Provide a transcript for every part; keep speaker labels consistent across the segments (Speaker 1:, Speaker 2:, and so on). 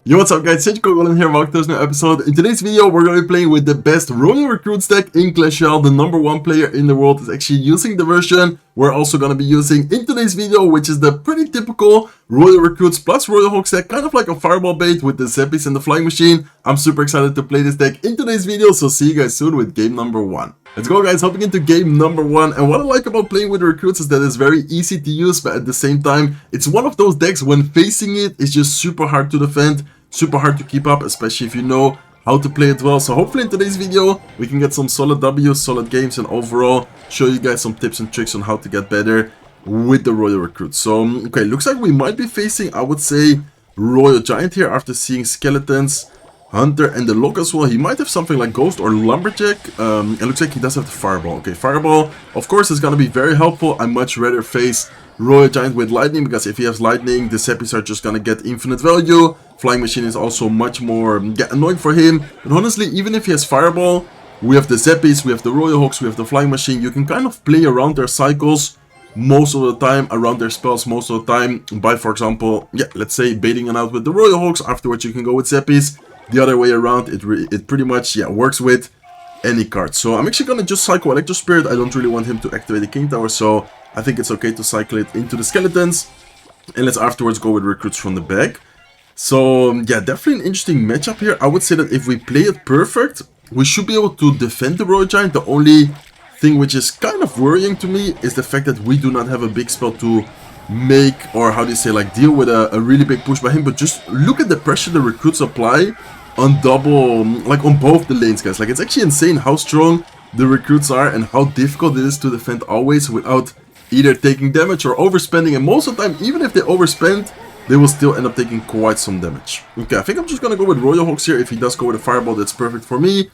Speaker 1: Yo, what's up guys, it's Goblin here, welcome to this new episode. In today's video, we're going to be playing with the best Royal Recruits deck in Royale. The #1 player in the world is actually using the version we're also going to be using in today's video, which is the pretty typical Royal Recruits plus Royal Hogs deck, kind of like a fireball bait with the Zeppies and the Flying Machine. I'm super excited to play this deck in today's video, so see you guys soon with game #1. Let's go guys, hopping into game #1, and what I like about playing with recruits is that it's very easy to use, but at the same time, it's one of those decks when facing it, it's just super hard to defend, super hard to keep up, especially if you know how to play it well. So hopefully in today's video, we can get some solid W's, solid games, and overall show you guys some tips and tricks on how to get better with the Royal Recruits. So, okay, looks like we might be facing, I would say, Royal Giant here after seeing Skeletons, Hunter, and the Lock as well. He might have something like Ghost or Lumberjack. It looks like he does have the Fireball. Okay, Fireball, of course, is going to be very helpful. I much rather face Royal Giant with Lightning, because if he has Lightning, the Zeppies are just going to get infinite value. Flying Machine is also much more annoying for him. But honestly, even if he has Fireball, we have the Zeppies, we have the Royal Hogs, we have the Flying Machine. You can kind of play around their cycles most of the time, around their spells most of the time, by, for example, let's say baiting it out with the Royal Hogs. Afterwards, you can go with Zeppies. The other way around, it pretty much works with any card. So I'm actually gonna just cycle Electro Spirit. I don't really want him to activate the King Tower, so I think it's okay to cycle it into the Skeletons, and let's afterwards go with recruits from the back. So yeah, definitely an interesting matchup here. I would say that if we play it perfect, we should be able to defend the Royal Giant. The only thing which is kind of worrying to me is the fact that we do not have a big spell to make, or how do you say, like deal with a really big push by him. But just look at the pressure the recruits apply on double, like on both the lanes, guys. Like, it's actually insane how strong the recruits are and how difficult it is to defend always without either taking damage or overspending. And most of the time, even if they overspend, they will still end up taking quite some damage. Okay, I think I'm just gonna go with Royal Hogs here. If he does go with a Fireball, that's perfect for me.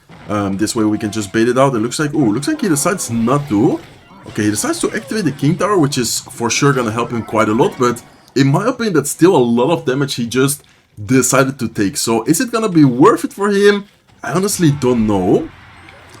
Speaker 1: This way we can just bait it out. It looks like, oh, looks like he decides not to. Okay, he decides to activate the King Tower, which is for sure gonna help him quite a lot, but in my opinion, that's still a lot of damage he just decided to take. So is it gonna be worth it for him? I honestly don't know.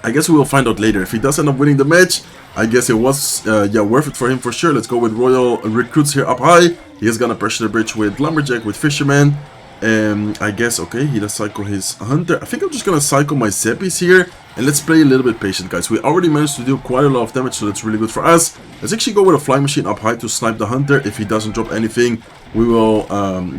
Speaker 1: I guess we will find out later. If he does end up winning the match, I guess it was worth it for him for sure. Let's go with Royal Recruits here up high. He is gonna pressure the bridge with Lumberjack, with Fisherman. I guess, okay, he does cycle his Hunter. I think I'm just gonna cycle my Zeppies here, and let's play a little bit patient, guys. We already managed to do quite a lot of damage, so that's really good for us. Let's actually go with a Flying Machine up high to snipe the Hunter. If he doesn't drop anything, we will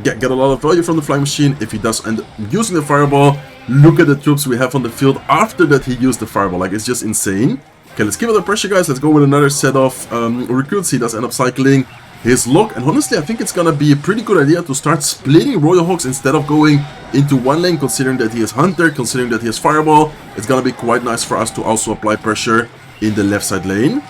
Speaker 1: get a lot of value from the Flying Machine. If he does end up using the Fireball, look at the troops we have on the field after that he used the Fireball. Like, it's just insane. Okay, let's give it a pressure, guys. Let's go with another set of recruits. He does end up cycling his Lock, and honestly, I think it's gonna be a pretty good idea to start splitting Royal Hogs instead of going into one lane, considering that he has Hunter, considering that he has Fireball. It's gonna be quite nice for us to also apply pressure in the left side lane.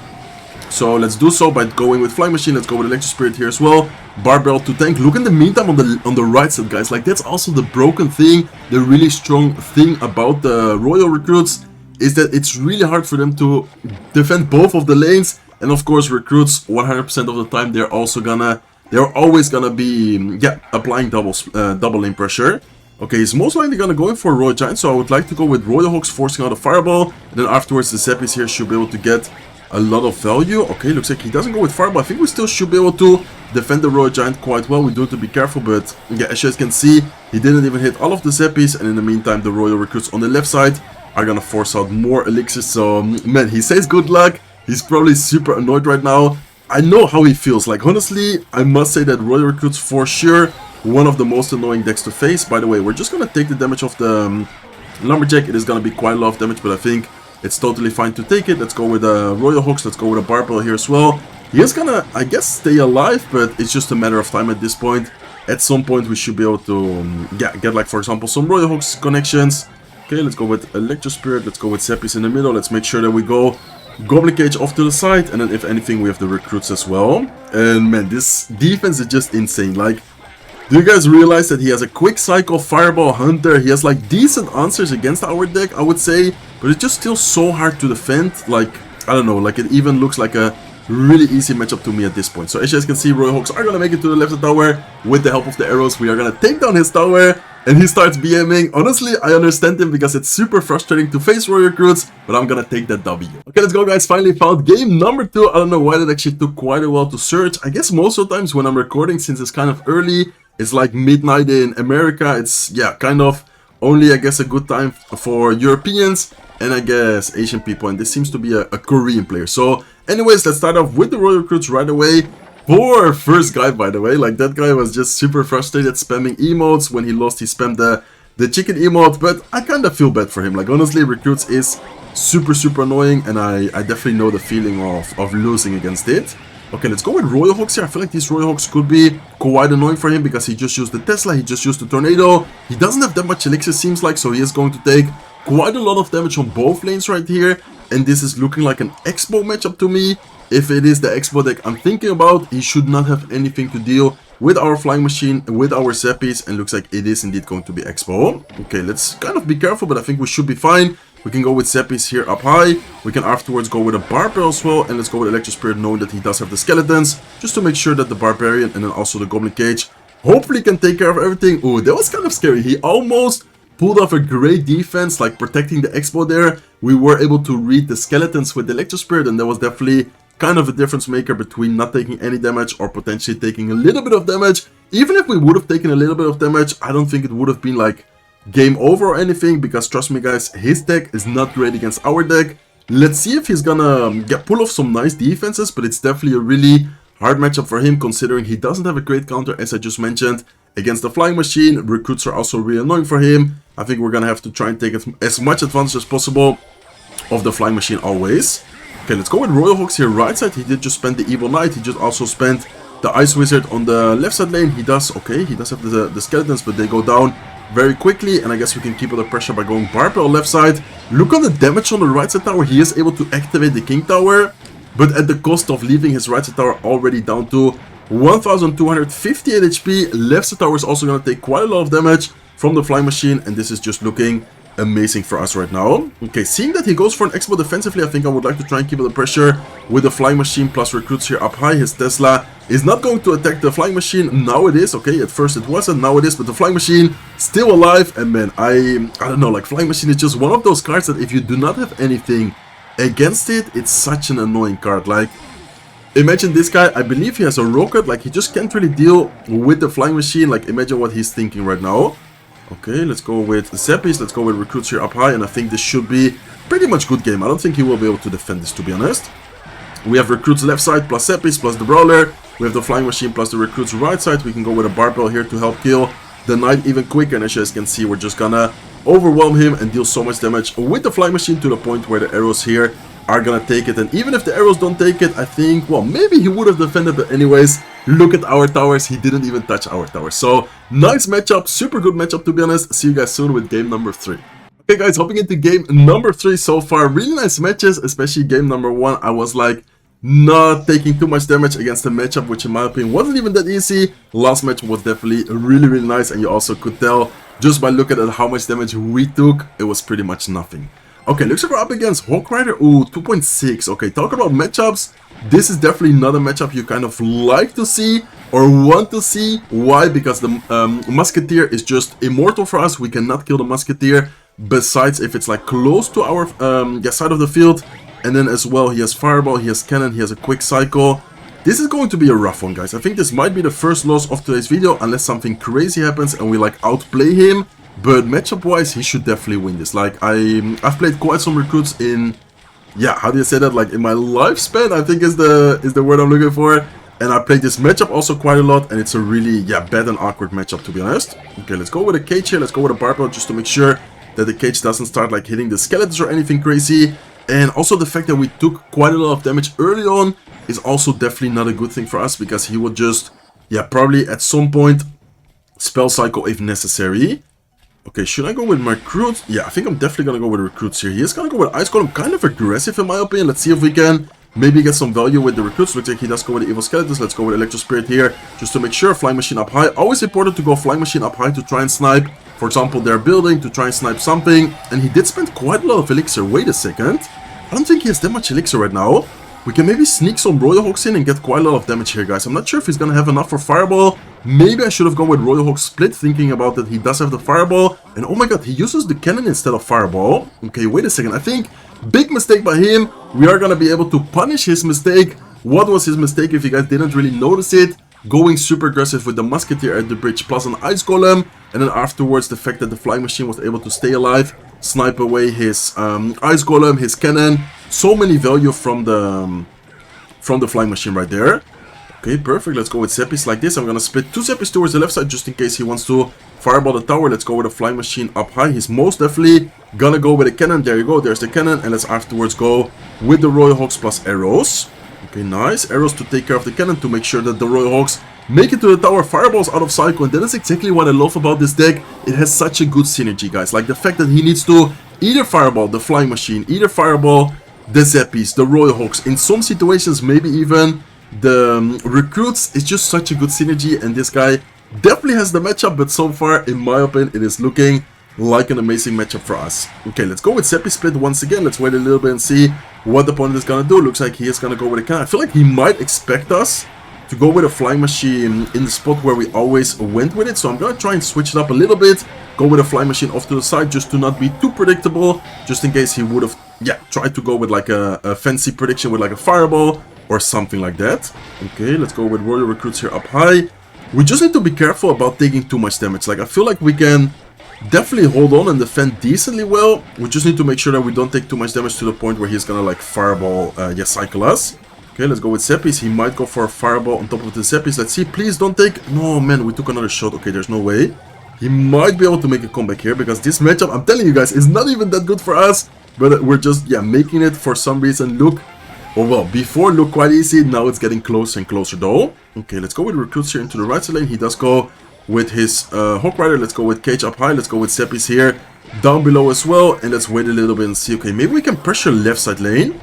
Speaker 1: So let's do so by going with Flying Machine. Let's go with Electro Spirit here as well. Barbell to tank. Look in the meantime on the right side, guys. Like, that's also the broken thing, the really strong thing about the Royal Recruits, is that it's really hard for them to defend both of the lanes. And of course, recruits 100% of the time, they're always gonna be applying double lane pressure. Okay, he's most likely gonna go in for Royal Giant, so I would like to go with Royal Hogs forcing out a Fireball, and then afterwards the Zeppies here should be able to get a lot of value. Okay, looks like he doesn't go with Fireball. I think we still should be able to defend the Royal Giant quite well. We do have to be careful, but yeah, as you guys can see, he didn't even hit all of the Zeppies, and in the meantime, the Royal Recruits on the left side are gonna force out more elixirs. So man, he says good luck. He's probably super annoyed right now. I know how he feels. Like, honestly, I must say that Royal Recruits for sure one of the most annoying decks to face. By the way, we're just gonna take the damage of the Lumberjack. It is gonna be quite a lot of damage, but I think it's totally fine to take it. Let's go with Royal Hogs. Let's go with a Barbell here as well. He is gonna, I guess, stay alive, but it's just a matter of time at this point. At some point, we should be able to get, like, for example, some Royal Hogs connections. Okay, let's go with Electro Spirit. Let's go with Zeppies in the middle. Let's make sure that we go Goblin Cage off to the side, and then if anything we have the recruits as well. And man, this defense is just insane. Like, do you guys realize that he has a quick cycle, Fireball, Hunter? He has like decent answers against our deck, I would say, but it's just still so hard to defend. Like, I don't know, like, it even looks like a really easy matchup to me at this point. So as you guys can see, Royal Hogs are gonna make it to the left tower with the help of the arrows. We are gonna take down his tower, and he starts BMing. Honestly, I understand him because it's super frustrating to face Royal Recruits, but I'm gonna take that W. Okay, let's go, guys. Finally found game #2. I don't know why that actually took quite a while to search. I guess most of the times when I'm recording, since it's kind of early, It's like midnight in America. It's, yeah, kind of only, I guess, a good time for Europeans and I guess Asian people. And this seems to be a Korean player. So anyways, let's start off with the Royal Recruits right away. Poor first guy, by the way. Like, that guy was just super frustrated spamming emotes. When he lost, he spammed the chicken emote. But I kind of feel bad for him. Like, honestly, Recruits is super annoying. And I definitely know the feeling of losing against it. Okay, let's go with Royal Hogs here. I feel like these Royal Hogs could be quite annoying for him because he just used the Tesla, he just used the Tornado. He doesn't have that much elixir, seems like, so he is going to take quite a lot of damage on both lanes right here. And this is looking like an Expo matchup to me. If it is the Expo deck I'm thinking about, he should not have anything to deal with our Flying Machine, with our Zappies, and looks like it is indeed going to be Expo. Okay, let's kind of be careful, but I think we should be fine. We can go with Zappies here up high. We can afterwards go with a Barbarian as well. And let's go with Electro Spirit, knowing that he does have the Skeletons. Just to make sure that the Barbarian and then also the Goblin Cage hopefully can take care of everything. Ooh, that was kind of scary. He almost pulled off a great defense, like protecting the Expo there. We were able to read the Skeletons with the Electro Spirit. And that was definitely kind of a difference maker between not taking any damage or potentially taking a little bit of damage. Even if we would have taken a little bit of damage, I don't think it would have been like game over or anything, because trust me guys, his deck is not great against our deck. Let's see if he's gonna pull off some nice defenses, but it's definitely a really hard matchup for him considering he doesn't have a great counter, as I just mentioned, against the Flying Machine. Recruits are also really annoying for him. I think we're gonna have to try and take as much advantage as possible of the Flying Machine always. Okay, let's go with Royal Hogs here right side. He did just spend the Evil Knight. He just also spent the Ice Wizard on the left side lane. He does have the Skeletons, but they go down very quickly, and I guess we can keep under pressure by going Barbell left side. Look on the damage on the right side tower. He is able to activate the King Tower, but at the cost of leaving his right side tower already down to 1258 HP. Left side tower is also going to take quite a lot of damage from the Flying Machine, and this is just looking amazing for us right now. Okay, seeing that he goes for an Expo defensively, I think I would like to try and keep the pressure with the Flying Machine plus Recruits here up high. His Tesla is not going to attack the Flying Machine. Now it is. Okay, at first it wasn't, now it is, but the Flying Machine still alive. And man, I don't know, like, Flying Machine is just one of those cards that if you do not have anything against it, it's such an annoying card. Like, imagine this guy, I believe he has a rocket, like he just can't really deal with the Flying Machine. Like, imagine what he's thinking right now. Okay, let's go with Zappies, let's go with Recruits here up high, and I think this should be pretty much good game. I don't think he will be able to defend this, to be honest. We have Recruits left side plus Zappies plus the Brawler. We have the Flying Machine plus the Recruits right side. We can go with a Barbell here to help kill the Knight even quicker, and as you guys can see, we're just gonna overwhelm him and deal so much damage with the Flying Machine to the point where the arrows here are gonna take it. And even if the arrows don't take it, I think, well, maybe he would have defended, but anyways, look at our towers. He didn't even touch our towers. So nice matchup, super good matchup, to be honest. See you guys soon with game number 3. Okay guys, hopping into game number 3 so far. Really nice matches, especially game number 1. I was like not taking too much damage against the matchup, which in my opinion wasn't even that easy. Last match was definitely really nice, and you also could tell just by looking at how much damage we took, it was pretty much nothing. Okay, looks like we're up against Hog Rider. Ooh, 2.6. Okay, talk about matchups. This is definitely not a matchup you kind of like to see or want to see. Why? Because the Musketeer is just immortal for us. We cannot kill the Musketeer. Besides, if it's like close to our side of the field. And then as well, he has Fireball, he has Cannon, he has a Quick Cycle. This is going to be a rough one, guys. I think this might be the first loss of today's video, unless something crazy happens and we like outplay him. But matchup-wise, he should definitely win this. Like, I've played quite some Recruits in, yeah, how do you say that? Like, in my lifespan, I think is the word I'm looking for. And I played this matchup also quite a lot, and it's a really, yeah, bad and awkward matchup, to be honest. Okay, let's go with a Cage here. Let's go with a Barbell just to make sure that the Cage doesn't start, like, hitting the Skeletons or anything crazy. And also the fact that we took quite a lot of damage early on is also definitely not a good thing for us, because he would just, yeah, probably at some point Spell Cycle if necessary. Okay, should I go with my Recruits? Yeah, I think I'm definitely going to go with Recruits here. He is going to go with Ice Golem, kind of aggressive in my opinion. Let's see if we can maybe get some value with the Recruits. Looks like he does go with the Evil Skeletons. Let's go with Electro Spirit here, just to make sure. Flying Machine up high. Always important to go Flying Machine up high to try and snipe, for example, their building, to try and snipe something. And he did spend quite a lot of Elixir. Wait a second. I don't think he has that much Elixir right now. We can maybe sneak some Royal Hogs in and get quite a lot of damage here, guys. I'm not sure if he's going to have enough for Fireball. Maybe I should have gone with Royal Hog Split, thinking about that he does have the Fireball. And oh my god, he uses the Cannon instead of Fireball. Okay, wait a second. I think big mistake by him. We are going to be able to punish his mistake. What was his mistake if you guys didn't really notice it? going super aggressive with the Musketeer at the bridge plus an Ice Golem, and then afterwards the fact that the Flying Machine was able to stay alive, snipe away his Ice Golem, his cannon, so many value from the Flying Machine right there. Okay, perfect. Let's go with Zeppies like this. I'm gonna split 2 Zeppies towards the left side just in case he wants to fireball the tower. Let's go with a Flying Machine up high. He's most definitely gonna go with a cannon. There you go. There's the cannon. And let's afterwards go with the Royal Hogs plus arrows. Okay, nice. Arrows to take care of the cannon to make sure that the Royal Hogs make it to the tower. Fireballs out of cycle. And that is exactly what I love about this deck. It has such a good synergy, guys. Like the fact that he needs to either fireball the Flying Machine, either fireball the Zeppies, the Royal Hogs. In some situations, maybe even the recruits. Is just such a good synergy, and this guy definitely has the matchup, but so far, in my opinion, it is looking like an amazing matchup for us. Okay, let's go with Zeppy split once again. Let's wait a little bit and see what the opponent is gonna do. Looks like he is gonna go with a cannon. I feel like he might expect us to go with a Flying Machine in the spot where we always went with it, so I'm gonna try and switch it up a little bit, go with a Flying Machine off to the side just to not be too predictable, just in case he would have, yeah, tried to go with like a fancy prediction with like a fireball or something like that. Okay, let's go with Royal Recruits here up high. We just need to be careful about taking too much damage. Like, I feel like we can definitely hold on and defend decently well. We just need to make sure that we don't take too much damage to the point where he's gonna like fireball, yeah, cycle us. Okay, let's go with Zeppies. He might go for a fireball on top of the Zeppies. Let's see. Please don't take... No, man, we took another shot. Okay, there's no way. He might be able to make a comeback here because this matchup, I'm telling you guys, is not even that good for us. But we're just, yeah, making it for some reason look... Oh, well, before looked quite easy. Now it's getting closer and closer, though. Okay, let's go with Recruits here into the right side lane. He does go with his Hog Rider. Let's go with Cage up high. Let's go with Zeppies here down below as well. And let's wait a little bit and see. Okay, maybe we can pressure left side lane.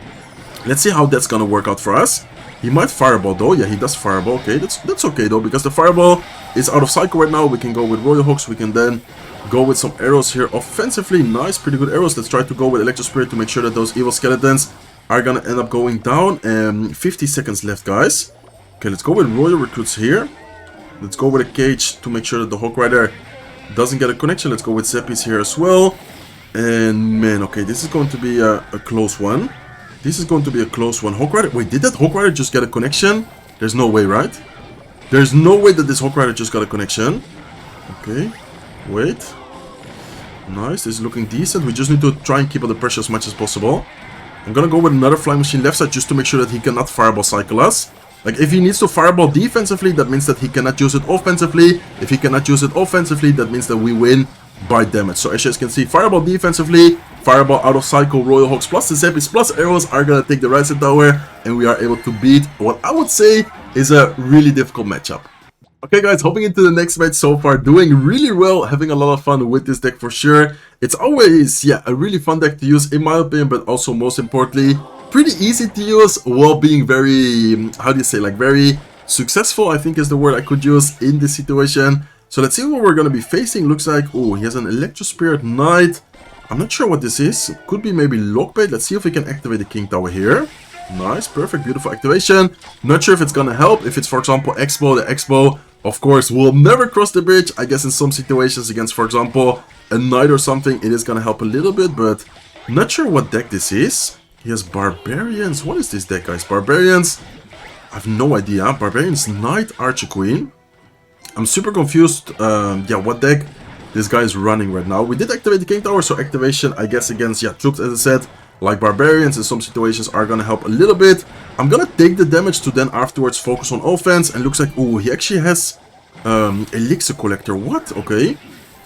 Speaker 1: Let's see how that's gonna work out for us. He might fireball, though. Yeah, he does fireball. Okay, that's okay, though, because the fireball is out of cycle right now. We can go with Royal Hogs. We can then go with some arrows here offensively. Nice, pretty good arrows. Let's try to go with Electro Spirit to make sure that those evil skeletons are gonna end up going down. 50 seconds left, guys. Okay, let's go with Royal Recruits here. Let's go with a Cage to make sure that the Hog Rider doesn't get a connection. Let's go with Zeppies here as well. And man, okay, this is going to be a close one. This is going to be a close one. Hog Rider, wait, did that Hog Rider just get a connection? There's no way, right? There's no way that this Hog Rider just got a connection. Okay, wait. Nice, this is looking decent. We just need to try and keep up the pressure as much as possible. I'm gonna go with another Flying Machine left side just to make sure that he cannot fireball cycle us. Like, if he needs to fireball defensively, that means that he cannot use it offensively. If he cannot use it offensively, that means that we win by damage. So as you guys can see, fireball defensively, fireball out of cycle, Royal Hogs plus the Zeppies plus arrows are gonna take the right side tower, and we are able to beat what I would say is a really difficult matchup. Okay guys, hopping into the next match. So far doing really well, having a lot of fun with this deck for sure. It's always, yeah, a really fun deck to use in my opinion, but also most importantly, pretty easy to use while being very, how do you say, like very successful, I think is the word I could use in this situation. So let's see what we're going to be facing. Looks like, oh, he has an Electro Spirit Knight. I'm not sure what this is. Could be maybe Lockbait. Let's see if we can activate the King Tower here. Nice, perfect, beautiful activation. Not sure if it's gonna help. If it's, for example, Expo, the Expo, of course, will never cross the bridge. I guess in some situations against, for example, a Knight or something, it is gonna help a little bit, but not sure what deck this is. He has Barbarians. What is this deck, guys? Barbarians, I have no idea. Barbarians, Knight, Archer Queen. I'm super confused, yeah, what deck this guy is running right now. We did activate the King Tower, so activation, I guess, against, yeah, troops, as I said, like Barbarians in some situations are gonna help a little bit. I'm gonna take the damage to then afterwards focus on offense, and looks like, oh, he actually has Elixir Collector. What? Okay.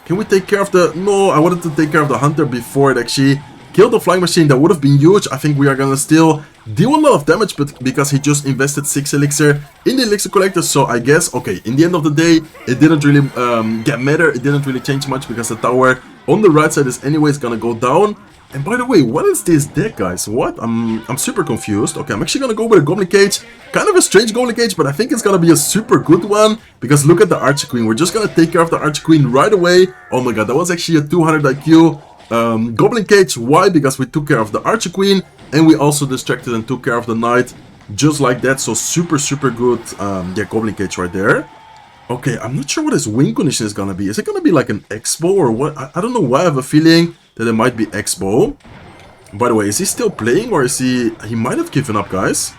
Speaker 1: Can we take care of the... No, I wanted to take care of the Hunter before it actually killed the Flying Machine. That would have been huge. I think we are gonna still deal a lot of damage, but because he just invested 6 Elixir in the Elixir Collector, so I guess, okay, in the end of the day, it didn't really get matter. It didn't really change much because the tower on the right side is anyways gonna go down. And by the way, what is this deck, guys? What? I'm super confused. Okay, I'm actually gonna go with a Goblin Cage. Kind of a strange Goblin Cage, but I think it's gonna be a super good one. Because look at the Archer Queen. We're just gonna take care of the Archer Queen right away. Oh my god, that was actually a 200 IQ Goblin Cage. Why? Because we took care of the Archer Queen. And we also distracted and took care of the Knight. Just like that. So super, super good, yeah, Goblin Cage right there. Okay, I'm not sure what his win condition is gonna be. Is it gonna be like an Expo or what? I don't know why I have a feeling that it might be Expo. By the way, is he still playing or is he might have given up, guys?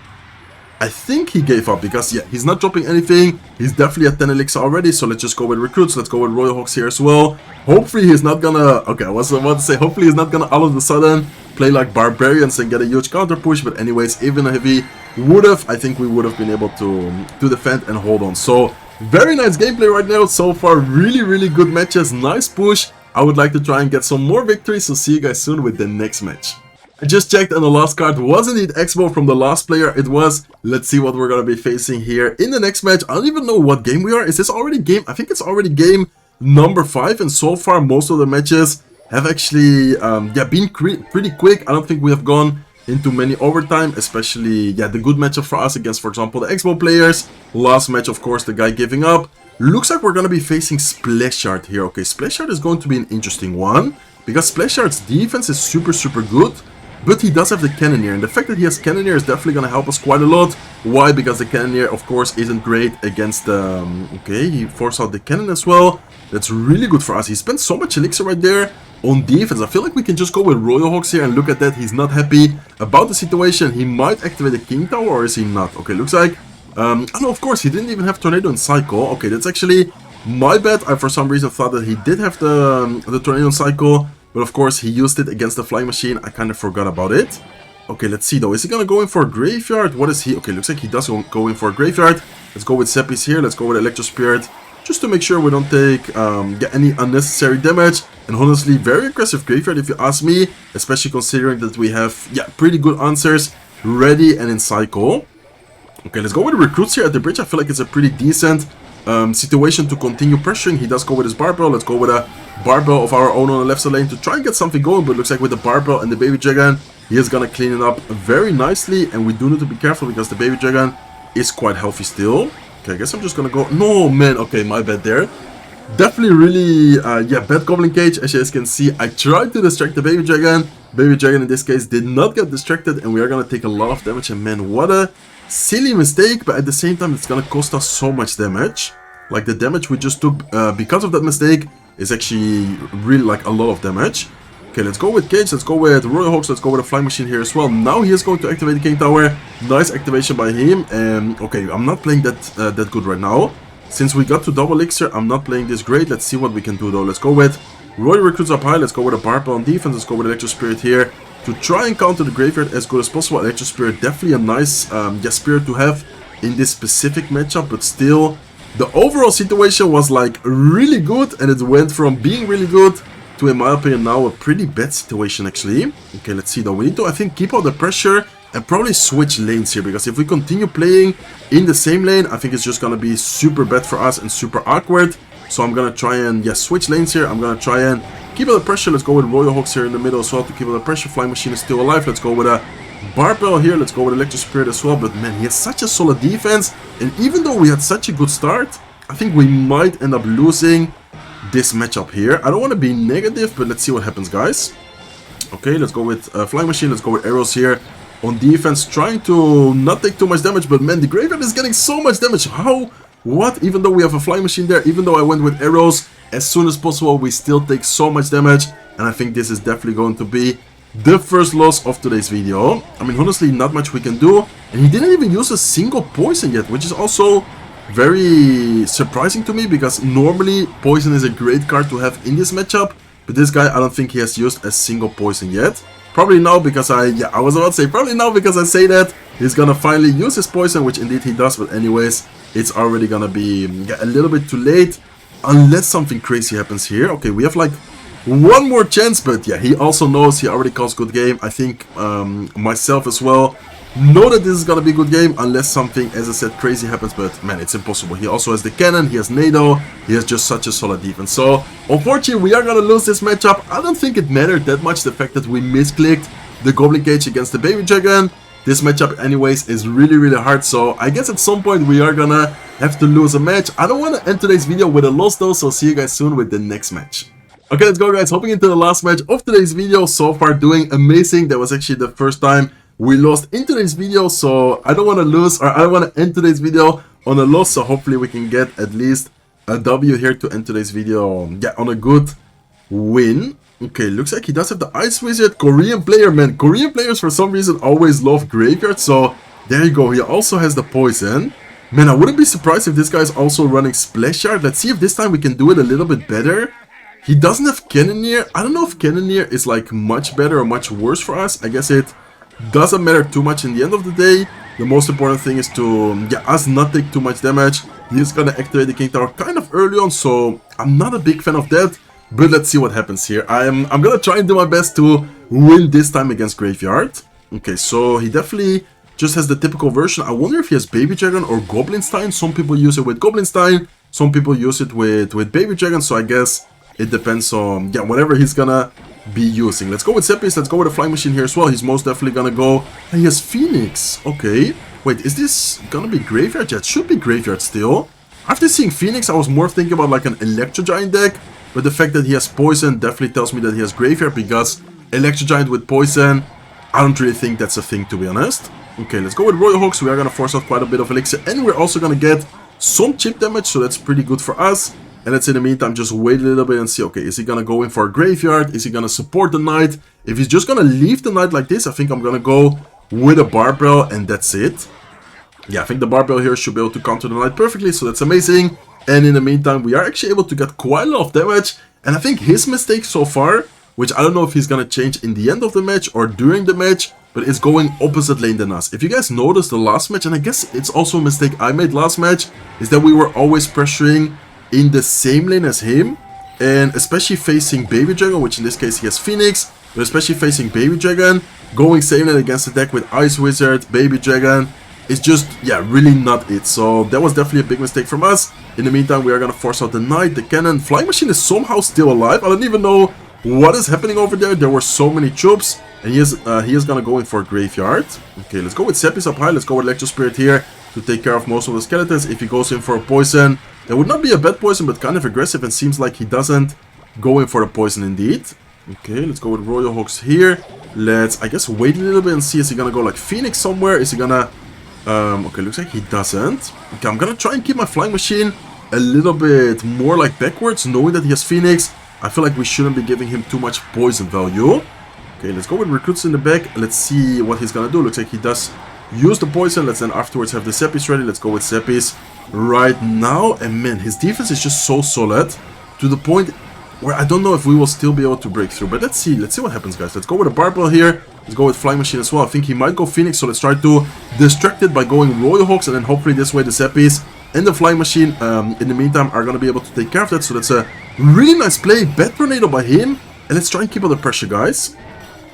Speaker 1: I think he gave up because, yeah, he's not dropping anything. He's definitely at 10 elixir already, so let's just go with recruits. Let's go with Royal Hogs here as well. Hopefully he's not gonna... Okay, I was about to say, hopefully he's not gonna all of a sudden play like barbarians and get a huge counter push. But anyways, even if he would have, I think we would have been able to defend and hold on. So, very nice gameplay right now. So far, really good matches. Nice push. I would like to try and get some more victories, so see you guys soon with the next match. I just checked and the last card was indeed Expo from the last player. It was. Let's see what we're going to be facing here in the next match. I don't even know what game we are. Is this already game? I think it's already game number 5. And so far, most of the matches have actually been pretty quick. I don't think we have gone into many overtime, especially, the good matchup for us against, for example, the Expo players. Last match, of course, the guy giving up. Looks like we're going to be facing Splashyard here. Okay, Splashyard is going to be an interesting one because Splashyard's defense is super good. But he does have the Cannoneer, and the fact that he has Cannoneer is definitely going to help us quite a lot. Why? Because the Cannoneer, of course, isn't great against the... okay, he forced out the Cannon as well. That's really good for us. He spent so much elixir right there on defense. I feel like we can just go with Royal Hogs here, and look at that. He's not happy about the situation. He might activate the King Tower, or is he not? Okay, looks like... oh no, of course, he didn't even have Tornado and Cycle. Okay, that's actually my bad. I, for some reason, thought that he did have the Tornado and Cycle. But of course, he used it against the Flying Machine. I kind of forgot about it. Okay, let's see though. Is he going to go in for a Graveyard? What is he? Okay, looks like he does go in for a Graveyard. Let's go with Seppies here. Let's go with Electro Spirit. Just to make sure we don't take any unnecessary damage. And honestly, very aggressive Graveyard if you ask me. Especially considering that we have, pretty good answers ready and in cycle. Okay, let's go with Recruits here at the bridge. I feel like it's a pretty decent situation to continue pressuring. He does go with his Barbell. Let's go with a Barbell of our own on the left side lane to try and get something going. But it looks like with the Barbell and the Baby Dragon, he is going to clean it up very nicely. And we do need to be careful because the Baby Dragon is quite healthy still. Okay, I guess I'm just going to go... No, man. Okay, my bad there. Definitely really, bad Goblin Cage. As you guys can see, I tried to distract the Baby Dragon. Baby Dragon in this case did not get distracted. And we are going to take a lot of damage. And man, what a silly mistake. But at the same time, it's going to cost us so much damage. Like the damage we just took because of that mistake is actually really like a lot of damage. Okay, let's go with Cage, let's go with Royal Hogs, let's go with a Flying Machine here as well. Now he is going to activate the King Tower. Nice activation by him. And okay, I'm not playing that good right now. Since we got to double elixir, I'm not playing this great. Let's see what we can do though. Let's go with Royal Recruits up high. Let's go with a Barbell on defense. Let's go with Electro Spirit here to try and counter the Graveyard as good as possible. Electro Spirit, definitely a nice spirit to have in this specific matchup, but still... The overall situation was like really good, and it went from being really good to, in my opinion, now a pretty bad situation actually. Okay, let's see though. We need to, I think, keep out the pressure and probably switch lanes here, because if we continue playing in the same lane, I think it's just gonna be super bad for us and super awkward. So I'm gonna try and switch lanes here. I'm gonna try and keep out the pressure. Let's go with Royal Hogs here in the middle as well to keep out the pressure. Flying Machine is still alive. Let's go with a Barbell here. Let's go with Electro Spirit as well. But man, he has such a solid defense. And even though we had such a good start, I think we might end up losing this matchup here. I don't want to be negative, but let's see what happens, guys. Okay, let's go with Flying Machine. Let's go with arrows here on defense. Trying to not take too much damage. But man, the Graveyard is getting so much damage. How? What? Even though we have a Flying Machine there, even though I went with arrows, as soon as possible, we still take so much damage. And I think this is definitely going to be the first loss of today's video. I mean, honestly, not much we can do. And he didn't even use a single poison yet, which is also very surprising to me, because normally poison is a great card to have in this matchup. But this guy, I don't think he has used a single poison yet. Probably now because I was about to say, probably now because I say that, he's gonna finally use his poison, which indeed he does. But anyways, it's already gonna be a little bit too late, unless something crazy happens here. Okay, we have like one more chance, but yeah, he also knows, he already calls good game. I think myself as well know that this is gonna be a good game, unless something, as I said, crazy happens. But man, it's impossible. He also has the cannon, he has NATO, he has just such a solid defense. So unfortunately, we are gonna lose this matchup. I don't think it mattered that much, the fact that we misclicked the Goblin Cage against the Baby Dragon. This matchup anyways is really hard, so I guess at some point we are gonna have to lose a match. I don't want to end today's video with a loss though, so see you guys soon with the next match. Okay, let's go, guys. Hopping into the last match of today's video. So far doing amazing. That was actually the first time we lost in today's video, so I don't want to lose, or I don't want to end today's video on a loss. So hopefully we can get at least a W here to end today's video, on a good win. Okay, looks like he does have the Ice Wizard. Korean player, man. Korean players for some reason always love Graveyard, so There you go, he also has the poison. Man, I wouldn't be surprised if this guy is also running Splashyard. Let's see if this time we can do it a little bit better. He doesn't have Cannoneer. I don't know if Cannoneer is like much better or much worse for us. I guess it doesn't matter too much in the end of the day. The most important thing is to, us not take too much damage. He's gonna activate the King Tower kind of early on, so I'm not a big fan of that. But let's see what happens here. I'm gonna try and do my best to win this time against Graveyard. Okay, so he definitely just has the typical version. I wonder if he has Baby Dragon or Goblin Stein. Some people use it with Goblin Stein, some people use it with Baby Dragon, so I guess it depends on, whatever he's gonna be using. Let's go with Sepis, let's go with a Flying Machine here as well. He's most definitely gonna go, and he has Phoenix. Okay, wait, is this gonna be Graveyard? Yeah, it should be Graveyard still. After seeing Phoenix, I was more thinking about like an Electro Giant deck, but the fact that he has Poison definitely tells me that he has Graveyard, because Electro Giant with Poison, I don't really think that's a thing, to be honest. Okay, let's go with Royal Hogs. We are going to force out quite a bit of Elixir, and we're also going to get some chip damage, so that's pretty good for us. And let's in the meantime just wait a little bit and see, okay, is he going to go in for a Graveyard? Is he going to support the Knight? If he's just going to leave the Knight like this, I think I'm going to go with a Barbell, and that's it. Yeah, I think the Barbell here should be able to counter the Knight perfectly, so that's amazing. And in the meantime, we are actually able to get quite a lot of damage, and I think his mistake so far, which I don't know if he's going to change in the end of the match or during the match, but it's going opposite lane than us. If you guys noticed the last match, and I guess it's also a mistake I made last match, is that we were always pressuring in the same lane as him, and especially facing Baby Dragon, which in this case he has Phoenix, but especially facing Baby Dragon, going same lane against the deck with Ice Wizard, Baby Dragon, is just, really not it. So that was definitely a big mistake from us. In the meantime, we are going to force out the Knight, the Cannon. Flying Machine is somehow still alive. I don't even know what is happening over there. There were so many troops. And he is going to go in for a Graveyard. Okay, let's go with Sepis up high. Let's go with Electro Spirit here to take care of most of the skeletons. If he goes in for a Poison, that would not be a bad Poison, but kind of aggressive. And seems like he doesn't go in for the Poison indeed. Okay, let's go with Royal Hogs here. Let's, I guess, wait a little bit and see. Is he going to go like Phoenix somewhere? Is he going to... okay, looks like he doesn't. Okay, I'm going to try and keep my Flying Machine a little bit more like backwards, knowing that he has Phoenix. I feel like we shouldn't be giving him too much Poison value. Okay, let's go with Recruits in the back. Let's see what he's gonna do. Looks like he does use the Poison. Let's then afterwards have the Sepis ready. Let's go with Sepis right now. And man, his defense is just so solid to the point where I don't know if we will still be able to break through. But let's see what happens, guys. Let's go with a Barbell here. Let's go with Flying Machine as well. I think he might go Phoenix, so let's try to distract it by going Royal Hogs, and then hopefully this way the Sepis and the Flying Machine in the meantime are gonna be able to take care of that. So that's a really nice play. Bad Tornado by him. And let's try and keep under pressure, guys.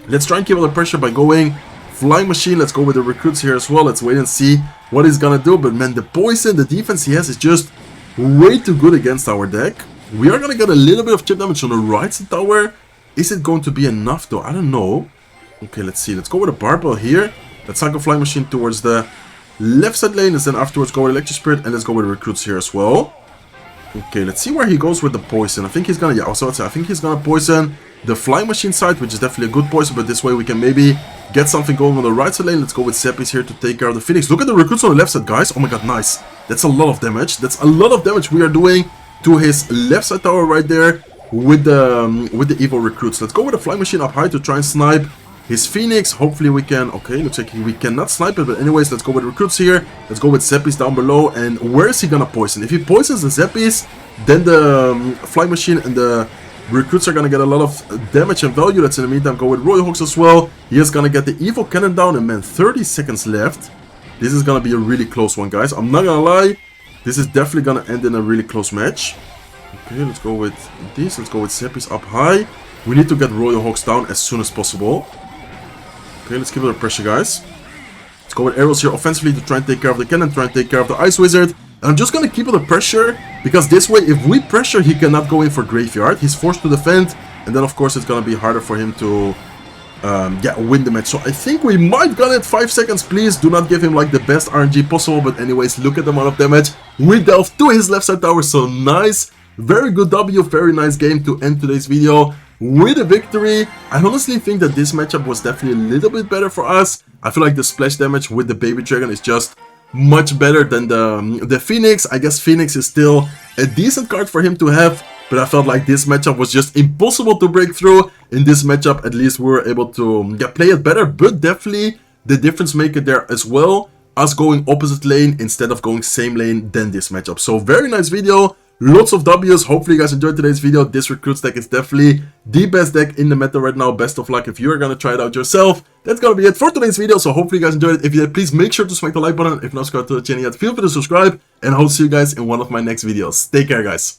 Speaker 1: Let's try and keep under pressure by going Flying Machine. Let's go with the Recruits here as well. Let's wait and see what he's gonna do. But man, the Poison, the defense he has is just way too good against our deck. We are gonna get a little bit of chip damage on the right side tower. Is it going to be enough though? I don't know. Okay, let's see. Let's go with a Barbell here. Let's cycle Flying Machine towards the left side lane. And then afterwards go with Electro Spirit. And let's go with Recruits here as well. Okay, let's see where he goes with the Poison. I think he's gonna, I think he's gonna Poison the Flying Machine side, which is definitely a good Poison, but this way we can maybe get something going on the right side lane. Let's go with Sepis here to take care of the Phoenix. Look at the Recruits on the left side, guys. Oh my god, nice. That's a lot of damage. That's a lot of damage we are doing to his left side tower right there with the evil Recruits. Let's go with the Flying Machine up high to try and snipe his Phoenix. Hopefully we can, okay, looks like we cannot snipe it, but anyways, let's go with Recruits here. Let's go with Sepis down below, and where is he gonna Poison? If he poisons the Sepis, then the Flying Machine and the Recruits are gonna get a lot of damage and value. Let's in the meantime go with Royal Hogs as well. He is gonna get the evil cannon down, and man, 30 seconds left. This is gonna be a really close one, guys. I'm not gonna lie. This is definitely gonna end in a really close match. Okay, let's go with this. Let's go with Sepis up high. We need to get Royal Hogs down as soon as possible. Okay, let's keep it under pressure, guys. Let's go with arrows here offensively to try and take care of the cannon, try and take care of the Ice Wizard. And I'm just gonna keep under pressure, because this way, if we pressure, he cannot go in for Graveyard. He's forced to defend, and then of course it's gonna be harder for him to win the match. So I think we might get it. 5 seconds, please. Do not give him like the best RNG possible, but anyways, look at the amount of damage we dealt to his left side tower. So nice. Very good W, very nice game to end today's video with a victory. I honestly think that this matchup was definitely a little bit better for us. I feel like the splash damage with the Baby Dragon is just much better than the Phoenix. I guess Phoenix is still a decent card for him to have, but I felt like this matchup was just impossible to break through. In this matchup, at least we were able to play it better, but definitely the difference maker there as well us going opposite lane instead of going same lane than this matchup. So very nice video. Lots of W's. Hopefully you guys enjoyed today's video. This recruits deck is definitely the best deck in the meta right now. Best of luck if you are going to try it out yourself. That's going to be it for today's video. So hopefully you guys enjoyed it. If you did, please make sure to smack the like button. If not subscribed to the channel yet, feel free to subscribe. And I will see you guys in one of my next videos. Take care, guys.